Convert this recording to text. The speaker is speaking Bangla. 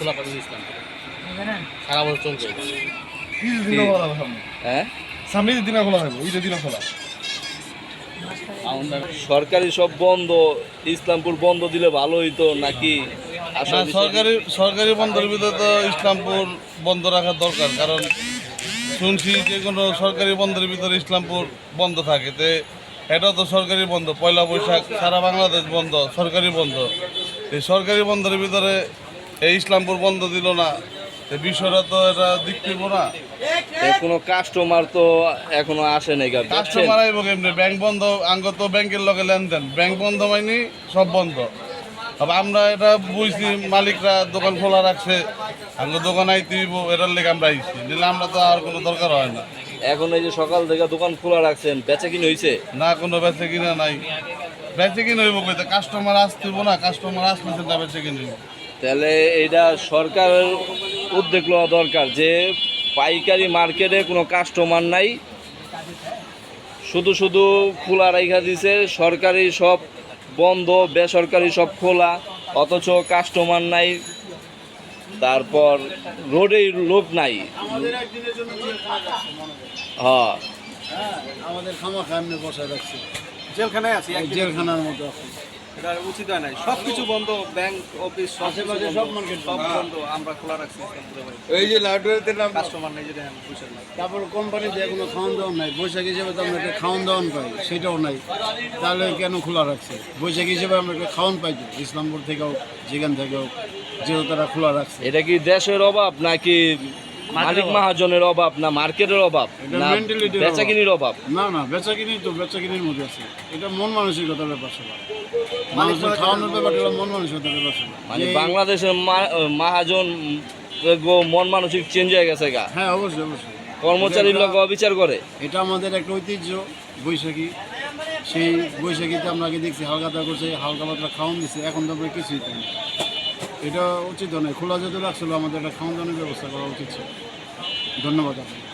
খোলা পাবে ইসলাম সারা বছর চলবে। হ্যাঁ, সামনে দিনে খোলা থাকবে, ঈদের দিনে খোলা। সরকারি সব বন্ধ, ইসলামপুর বন্ধ দিলে ভালো হইতো নাকি? না, সরকারি বন্ধের ভিতরে তো ইসলামপুর বন্ধ রাখা দরকার, কারণ শুনছি যে কোনো সরকারি বন্ধের ভিতরে ইসলামপুর বন্ধ থাকে। তো এটাও তো সরকারি বন্ধ, পয়লা বৈশাখ সারা বাংলাদেশ বন্ধ, সরকারি বন্ধ। এই সরকারি বন্ধের ভিতরে এই ইসলামপুর বন্ধ দিল না, এই বিষয়টা তো এটা দিক দিব না। কোনো কাস্টমার তো এখনো আসে নাই। কাস্টমার আইব কেমনি? ব্যাংক বন্ধ, আঙ্গ তো ব্যাংকের লগে লেনদেন, ব্যাংক বন্ধ মাইনি সব বন্ধ। তবে আমরা এটা বুঝছি, মালিকরা দোকান খোলা রাখছে, আঙ্গ দোকান আইতে হইব, এটার লেগে আমরা আইছি, নিলে আমরা তো আর কোনো দরকার হয় না। এখন এই যে সকাল থেকে দোকান খোলা রাখছেন, বেচা কিনে হয়েছে? না, কোনো বেচে কিনা নাই। বেচে কিনে হইব কইতে? কাস্টমার আসতে হইব না, কাস্টমার আসলে সেটা বেচে কিনে হইব। তাহলে এটা সরকারের উদ্যোগ নেওয়া দরকার যে পাইকারি মার্কেটে কোনো কাস্টমার নাই, শুধু শুধু খোলা রাইখা দিছে। সরকারি সব বন্ধ, বেসরকারি সব খোলা, অথচ কাস্টমার নাই। তারপর রোডেই লোক নাই। হ্যাঁ, আমাদের খামাখা এমনি বসায় রাখছে, জেলখানায় আছি, জেলখানার মতো আছে। এটা উচিত হয় নাই। সব কিছু বন্ধ, ব্যাংক অফিস আশেপাশে সব মার্কেট সব বন্ধ, আমরা খোলা রাখছি। এই যে লাইব্রেরিতে নাম, কাস্টমার নেই, যেটা বুঝছেন না। তারপর কোম্পানি দিয়ে কোনো খাওয়ান দাওয়ান নাই, বৈশাখ হিসেবে তো আমরা একটা খাওয়ান দাওয়ান পাই, সেটাও নাই। তাহলে কেন খোলা রাখছে? বৈশাখ হিসেবে আমরা একটা খাওয়ান পাই তো, ইসলামপুর থেকেও যেখান থেকেও, যেহেতু তারা খোলা রাখছে। এটা কি দেশের অভাব নাকি মালিক মাহাজনের অভাব, না মার্কেটের অভাব, এটা না মেন্টালিটির বেচাকিনির অভাব? না না, বেচাকিনি তো বেচাকিনির মধ্যে আছে, এটা মন মানসিকতার ব্যাপার সবার। মানুষের খাওয়ানোর ব্যাপারটা হলো মন মানসিকতার ব্যাপার সবার। মানে বাংলাদেশের মাহাজন মন মানসিক চেঞ্জ হয়ে গেছে গা। হ্যাঁ, অবশ্যই অবশ্যই। কর্মচারীর লোক অবিচার করে। এটা আমাদের একটা ঐতিহ্য, বৈশাখী। সেই বৈশাখীতে আমরা আগে দেখছি হালকা পাতলা করছে, হালকা পাতলা খাওয়ান দিচ্ছে, এখন তো আমরা কিছুই পাই না। এটা উচিত নয়, খোলা যেহেতু রাখছিল, আমাদের একটা খাওয়ান দাওয়ানোর ব্যবস্থা করা উচিত ছিল। ধন্যবাদ আপনাকে।